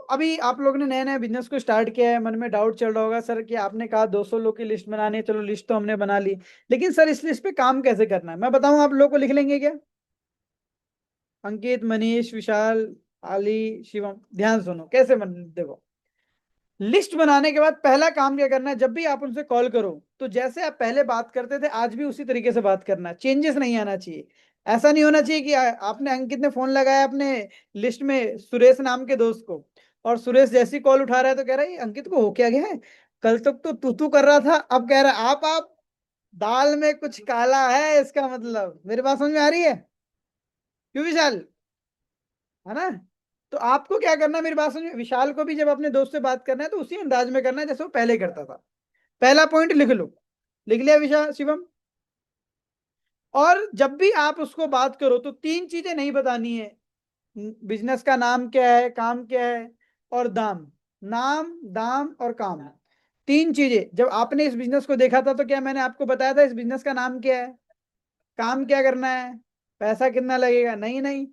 अभी आप लोग ने नया नया बिजनेस को स्टार्ट किया है, मन में डाउट चल रहा होगा सर कि आपने कहा 200 लोग की लिस्ट बनानी है, चलो लिस्ट तो हमने बना ली, लेकिन सर इस लिस्ट पे काम कैसे करना है मैं बताऊं, आप लोग को लिख लेंगे क्या? अंकित, मनीष, विशाल, आली, शिवम, ध्यान सुनो कैसे मन देखो। लिस्ट बनाने के बाद पहला काम क्या करना है, जब भी आप उनसे कॉल करो तो जैसे आप पहले बात करते थे आज भी उसी तरीके से बात करना है, चेंजेस नहीं आना चाहिए। ऐसा नहीं होना चाहिए कि आपने अंकित ने फोन लगाया अपने लिस्ट में सुरेश नाम के दोस्त को, और सुरेश जैसी कॉल उठा रहा है तो कह रहा है "ये अंकित को हो क्या गया है, कल तक तो तू कर रहा था, अब कह रहा है आप दाल में कुछ काला है, इसका मतलब मेरी बात समझ में आ रही है? क्यों विशाल, है ना? तो आपको क्या करना है, मेरी बात समझ, विशाल को भी जब अपने दोस्त से बात करना है तो उसी अंदाज में करना है जैसे वो पहले करता था। पहला पॉइंट लिख लो। लिख लिया विशाल, शिवम? और जब भी आप उसको बात करो तो तीन चीजें नहीं बतानी है, बिजनेस का नाम क्या है, काम क्या है, और दाम। नाम, दाम और काम, तीन चीजें। जब आपने इस बिजनेस को देखा था तो क्या मैंने आपको बताया था इस बिजनेस का नाम क्या है, काम क्या करना है, पैसा कितना लगेगा? नहीं नहीं।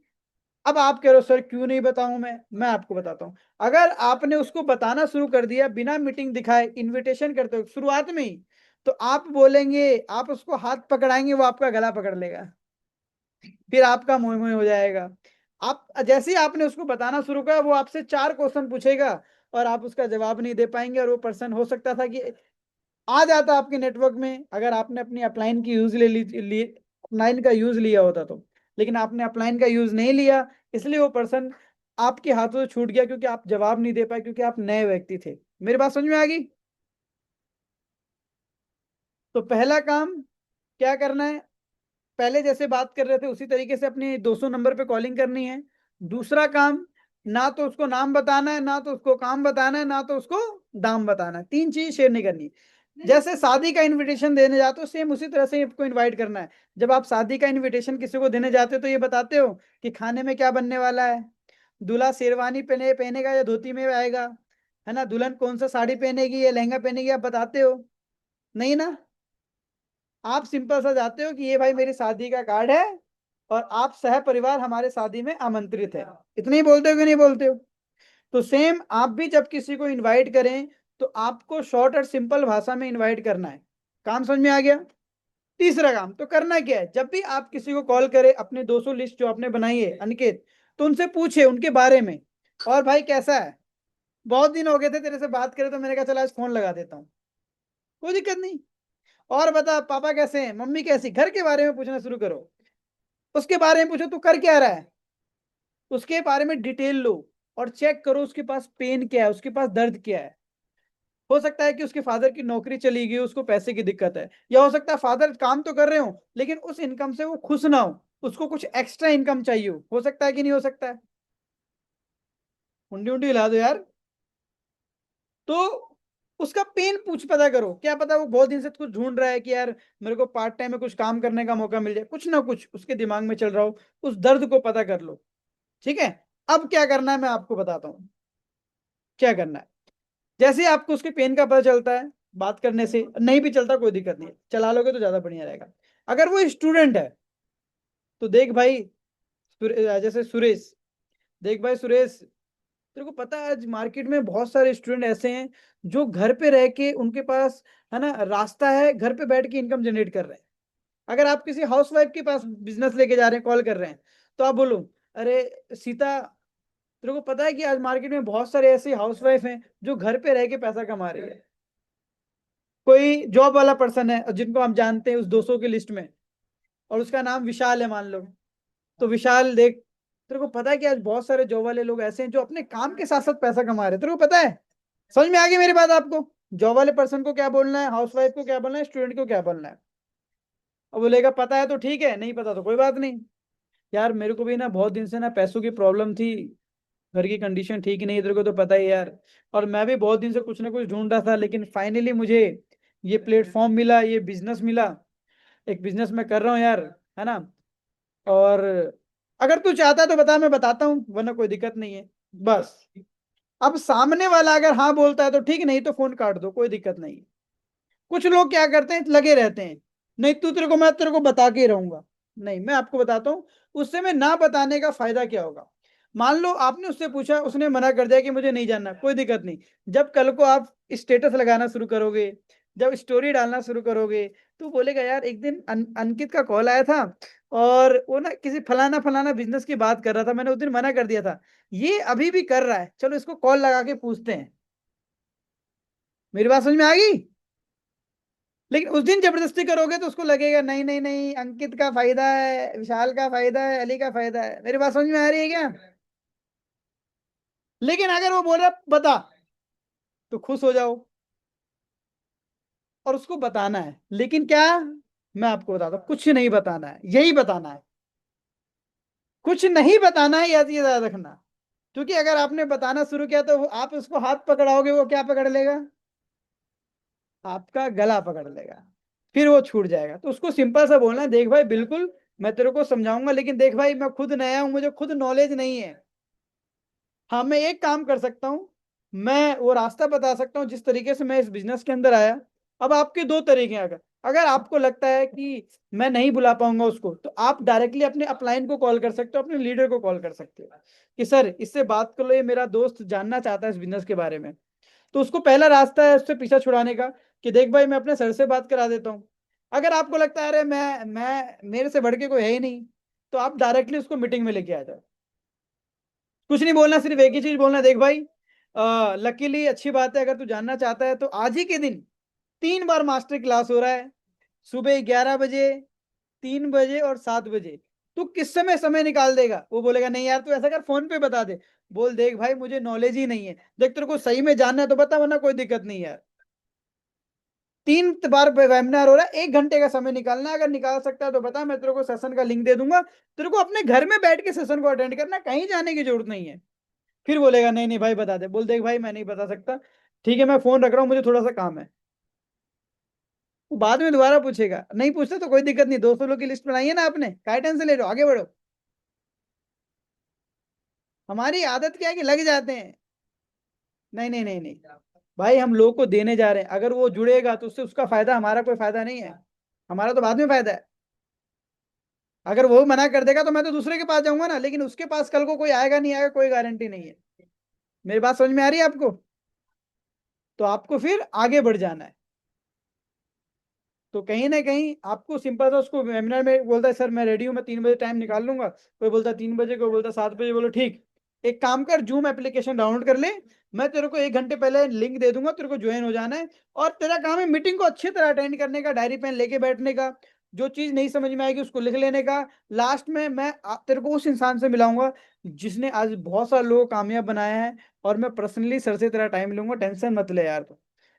अब आप कह रहे हो सर क्यों नहीं बताऊं, मैं आपको बताता हूं। अगर आपने उसको बताना शुरू कर दिया बिना मीटिंग दिखाए, इनविटेशन करते हो शुरुआत में ही, तो आप बोलेंगे, आप उसको हाथ पकड़ाएंगे वो आपका गला पकड़ लेगा, फिर आपका मोह मोह हो जाएगा। आप जैसे ही आपने उसको बताना शुरू किया वो आपसे चार क्वेश्चन पूछेगा और आप उसका जवाब नहीं दे पाएंगे, और वो पर्सन हो सकता था कि आ जाता आपके नेटवर्क में अगर आपने अपनी अपलाइन की यूज अपलाइन का यूज लिया होता तो। लेकिन आपने अपलाइन का यूज नहीं लिया, इसलिए वो पर्सन आपके हाथों से छूट गया, क्योंकि आप जवाब नहीं दे पाए, क्योंकि आप नए व्यक्ति थे। मेरी बात समझ में आ गई? तो पहला काम क्या करना है, पहले जैसे बात कर रहे थे उसी तरीके से अपने 200 नंबर पे कॉलिंग करनी है। दूसरा काम, ना तो उसको नाम बताना है, ना तो उसको काम बताना है, ना तो उसको दाम बताना है, तीन चीज शेयर नहीं करनी। जैसे शादी का इनविटेशन देने जाते हो सेम उसी तरह से आपको इनवाइट करना है। जब आप शादी का इनविटेशन किसी को देने जाते हो तो ये बताते हो कि खाने में क्या बनने वाला है, दूल्हा शेरवानी पहनेगा या धोती में आएगा, है ना, दुल्हन कौन सा साड़ी पहनेगी या लहंगा पहनेगी, आप बताते हो? नहीं ना। आप सिंपल सा जाते हो कि ये भाई मेरी शादी का कार्ड है और आप सह परिवार हमारे शादी में आमंत्रित है, इतना ही बोलते हो कि नहीं बोलते हो? तो सेम आप भी जब किसी को इनवाइट करें तो आपको शॉर्ट और सिंपल भाषा में इनवाइट करना है। काम समझ में आ गया? तीसरा काम तो करना क्या है, जब भी आप किसी को कॉल करें अपने 200 लिस्ट जो आपने बनाई है अनिकेत, तो उनसे पूछे उनके बारे में, और भाई कैसा है, बहुत दिन हो गए थे तेरे से बात करे तो मैंने कहा चला आज फोन लगा देता हूँ, कोई दिक्कत नहीं। और बता पापा कैसे हैं, मम्मी कैसी, घर के बारे में पूछना शुरू करो। उसके बारे में पूछो तू कर क्या रहा है, उसके बारे में डिटेल लो, और चेक करो उसके पास पेन क्या है, उसके पास दर्द क्या है। हो सकता है कि उसके फादर की नौकरी चली गई, उसको पैसे की दिक्कत है, या हो सकता है फादर काम तो कर रहे हो लेकिन उस इनकम से वो खुश ना हो, उसको कुछ एक्स्ट्रा इनकम चाहिए हो सकता है कि नहीं हो सकता है? हुंडी उंडी हिला दो यार। तो उसका पेन पूछ पता करो, क्या पता वो बहुत दिन से कुछ ढूंढ रहा है कि यार मेरे को पार्ट टाइम में कुछ काम करने का मौका मिल जाए, कुछ ना कुछ उसके दिमाग में चल रहा हो, उस दर्द को पता कर लो। ठीक है? अब क्या करना है मैं आपको बताता हूँ क्या करना है। जैसे ही आपको उसके पेन का पता चलता है, बात करने से नहीं भी चलता कोई दिक्कत नहीं है, चला लोगे तो ज्यादा बढ़िया रहेगा। अगर वो स्टूडेंट है तो देख भाई, जैसे सुरेश, देख भाई सुरेश, तेरे को पता है आज मार्केट में बहुत सारे स्टूडेंट ऐसे हैं जो घर पे रह के उनके पास, है ना, रास्ता है, घर पे बैठ के इनकम जनरेट कर रहे हैं। अगर आप किसी हाउस वाइफ के पास बिजनेस लेके जा रहे हैं, कॉल कर रहे हैं, तो आप बोलो अरे सीता, तेरे को पता है कि आज मार्केट में बहुत सारे ऐसे हाउस वाइफ हैं जो घर पे रह के पैसा कमा रही है। कोई जॉब वाला पर्सन है जिनको हम जानते हैं उस 200 की लिस्ट में, और उसका नाम विशाल है मान लो, तो विशाल देख, तेरे को पता है कि आज बहुत सारे जॉब वाले लोग ऐसे हैं जो अपने काम के साथ साथ पैसा कमा रहे हैं, तेरे को पता है? समझ में आ गई मेरी बात आपको? जॉब वाले पर्सन को क्या बोलना है, हाउस वाइफ को क्या बोलना है, स्टूडेंट को क्या बोलना है? अब बोलेगा पता है तो ठीक है, नहीं पता तो कोई बात नहीं। यार मेरे को भी ना बहुत दिन से ना पैसों की प्रॉब्लम थी, घर की कंडीशन ठीक नहीं है, तेरे को तो पता ही है यार, और मैं भी बहुत दिन से कुछ ना कुछ ढूंढ रहा था, लेकिन फाइनली मुझे ये प्लेटफॉर्म मिला, ये बिजनेस मिला, एक बिजनेस मैं कर रहा हूँ यार, है ना। और अगर तू चाहता है तो बता, मैं बताता हूँ, वरना कोई दिक्कत नहीं है। बस अब सामने वाला अगर हाँ बोलता है तो ठीक, नहीं तो फोन काट दो, कोई दिक्कत नहीं। कुछ लोग क्या करते हैं, लगे रहते हैं, नहीं तू, तेरे को मैं तेरे को बता के ही रहूंगा। नहीं, मैं आपको बताता हूँ उससे मैं ना बताने का फायदा क्या होगा। मान लो आपने उससे पूछा, उसने मना कर दिया कि मुझे नहीं जानना, कोई दिक्कत नहीं। जब कल को आप स्टेटस लगाना शुरू करोगे, जब स्टोरी डालना शुरू करोगे, तो बोलेगा यार एक दिन अंकित का कॉल आया था और वो ना किसी फलाना फलाना बिजनेस की बात कर रहा था, मैंने उस दिन मना कर दिया था, ये अभी भी कर रहा है, चलो इसको कॉल लगा के पूछते हैं। मेरी बात समझ में आ गई? लेकिन उस दिन जबरदस्ती करोगे तो उसको लगेगा नहीं नहीं नहीं, अंकित का फायदा है, विशाल का फायदा है, अली का फायदा है। मेरी बात समझ में आ रही है क्या? लेकिन अगर वो बोल रहा बता, तो खुश हो जाओ और उसको बताना है। लेकिन क्या, मैं आपको बताता हूं, कुछ नहीं बताना है, यही बताना है, कुछ नहीं बताना है, याद ये याद रखना। क्योंकि अगर आपने बताना शुरू किया तो आप उसको हाथ पकड़ाओगे, वो क्या पकड़ लेगा? आपका गला पकड़ लेगा, फिर वो छूट जाएगा। तो उसको सिंपल सा बोलना है, देख भाई बिल्कुल मैं तेरे को समझाऊंगा, लेकिन देख भाई मैं खुद नया हूं, मुझे खुद नॉलेज नहीं है। हाँ, मैं एक काम कर सकता हूँ, मैं वो रास्ता बता सकता हूँ जिस तरीके से मैं इस बिजनेस के अंदर आया। अब आपके दो तरीके हैं, अगर अगर आपको लगता है कि मैं नहीं बुला पाऊंगा उसको, तो आप डायरेक्टली अपने अपलाइन को कॉल कर सकते हो, अपने लीडर को कॉल कर सकते हो कि सर इससे बात कर लो, ये मेरा दोस्त जानना चाहता है इस बिजनेस के बारे में। तो उसको पहला रास्ता है उससे पीछा छुड़ाने का, कि देख भाई मैं अपने सर से बात करा देता हूँ। अगर आपको लगता है अरे मैं मेरे से बढ़ के कोई है ही नहीं, तो आप डायरेक्टली उसको मीटिंग में लेके आ जाओ। कुछ नहीं बोलना, सिर्फ एक ही चीज बोलना, देख भाई लकीली अच्छी बात है, अगर तू जानना चाहता है तो आज ही के दिन 3 बार मास्टर क्लास हो रहा है, सुबह 11 बजे, 3 बजे और 7 बजे। तू किस समय समय निकाल देगा? वो बोलेगा नहीं यार, तू ऐसा कर फोन पे बता दे। बोल देख भाई मुझे नॉलेज ही नहीं है, देख तेरे को सही में जानना है तो बता, वरना कोई दिक्कत नहीं है यार। 3 बार वेबिनार हो रहा है, 1 घंटे का समय निकालना है, अगर निकाल सकता है तो बता, मैं तेरे को सेशन का लिंक दे दूंगा। तेरे को अपने घर में बैठ के सेशन को अटेंड करना, कहीं जाने की जरूरत नहीं है। फिर बोलेगा नहीं नहीं भाई बता दे। बोल देख भाई मैं नहीं बता सकता, ठीक है मैं फोन रख रहा हूँ, मुझे थोड़ा सा काम है। वो बाद में दोबारा पूछेगा, नहीं पूछता तो कोई दिक्कत नहीं, 200 लोग की लिस्ट बनाई है ना आपने, काय टेंशन ले रहे हो, आगे बढ़ो। हमारी आदत क्या है कि लग जाते हैं। नहीं नहीं नहीं नहीं भाई, हम लोग को देने जा रहे हैं, अगर वो जुड़ेगा तो उससे उसका फायदा, हमारा कोई फायदा नहीं है। हमारा तो बाद में फायदा है। अगर वो मना कर देगा तो मैं तो दूसरे के पास जाऊंगा ना, लेकिन उसके पास कल को कोई आएगा नहीं आएगा, कोई गारंटी नहीं है। मेरी बात समझ में आ रही है आपको? तो आपको फिर आगे बढ़ जाना है। तो कहीं ना कहीं आपको सिंपल था, उसको वेबिनार में बोलता है सर मैं रेडी हूँ, मैं 3 बजे टाइम निकाल लूंगा, कोई बोलता है 3 बजे, कोई बोलता है 7 बजे। बोलो ठीक, एक काम कर, जूम एप्लीकेशन डाउनलोड कर ले, मैं तेरे को 1 घंटे पहले लिंक दे दूंगा, तेरे को ज्वाइन हो जाना है। और तेरा काम है मीटिंग को अच्छी तरह अटेंड करने का, डायरी पेन लेके बैठने का, जो चीज नहीं समझ में आएगी उसको लिख लेने का। लास्ट में मैं तेरे को उस इंसान से मिलाऊंगा जिसने आज बहुत सारे लोग कामयाब बनाया है, और मैं पर्सनली सर से तेरा टाइम लूंगा, टेंशन मत ले यार। तो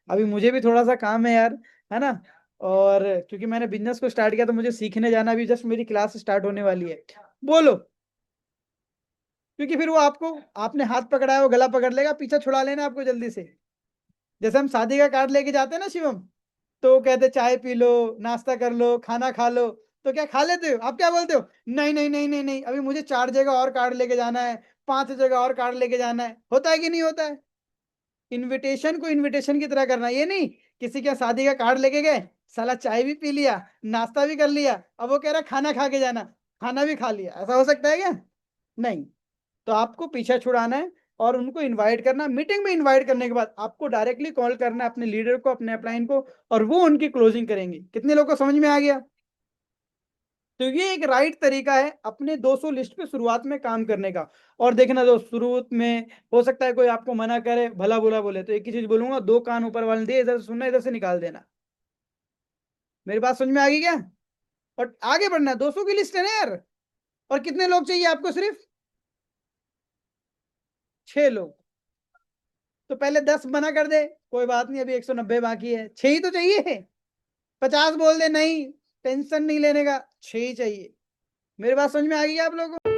अभी मुझे भी थोड़ा सा काम है यार, है ना। और क्योंकि मैंने बिजनेस को स्टार्ट किया तो मुझे सीखने जाना भी, जस्ट मेरी क्लास स्टार्ट होने वाली है। बोलो। क्योंकि फिर वो आपको, आपने हाथ पकड़ा है वो गला पकड़ लेगा, पीछा छुड़ा लेना आपको जल्दी से। जैसे हम शादी का कार्ड लेके जाते हैं ना शिवम, तो वो कहते चाय पी लो, नाश्ता कर लो, खाना खा लो। तो क्या खा लेते हो? आप क्या बोलते हो? नहीं नहीं नहीं नहीं नहीं, अभी मुझे 4 जगह और कार्ड लेके जाना है, 5 जगह और कार्ड लेके जाना है। होता है कि नहीं होता है? इनविटेशन को इनविटेशन की तरह करना, ये नहीं किसी के शादी का कार्ड लेके गए, साला चाय भी पी लिया, नाश्ता भी कर लिया, अब वो कह रहा है खाना खा के जाना, खाना भी खा लिया। ऐसा हो सकता है क्या? नहीं। तो आपको पीछा छुड़ाना है और उनको इनवाइट करना, मीटिंग में इनवाइट करने के बाद आपको डायरेक्टली कॉल करना है अपने लीडर को, अपने अपलाइन को, और वो उनकी क्लोजिंग करेंगे। कितने लोगों को समझ में आ गया? तो ये एक राइट तरीका है अपने 200 लिस्ट पे शुरुआत में काम करने का। और देखना दोस्त, शुरुआत में हो सकता है कोई आपको मना करे, भला बुरा बोले, तो एक ही चीज बोलूंगा, 2 कान ऊपर वाले दिए, इधर से सुनना इधर से निकाल देना। मेरी बात समझ में आ गई क्या? और आगे बढ़ना है, 200 की लिस्ट है ना यार। और कितने लोग चाहिए आपको? सिर्फ 6 लोग। तो पहले 10 मना कर दे, कोई बात नहीं, अभी 190 बाकी है, 6 ही तो चाहिए। 50 बोल दे नहीं, टेंशन नहीं लेने का, 6 ही चाहिए। मेरी बात समझ में आ गई आप लोगों को?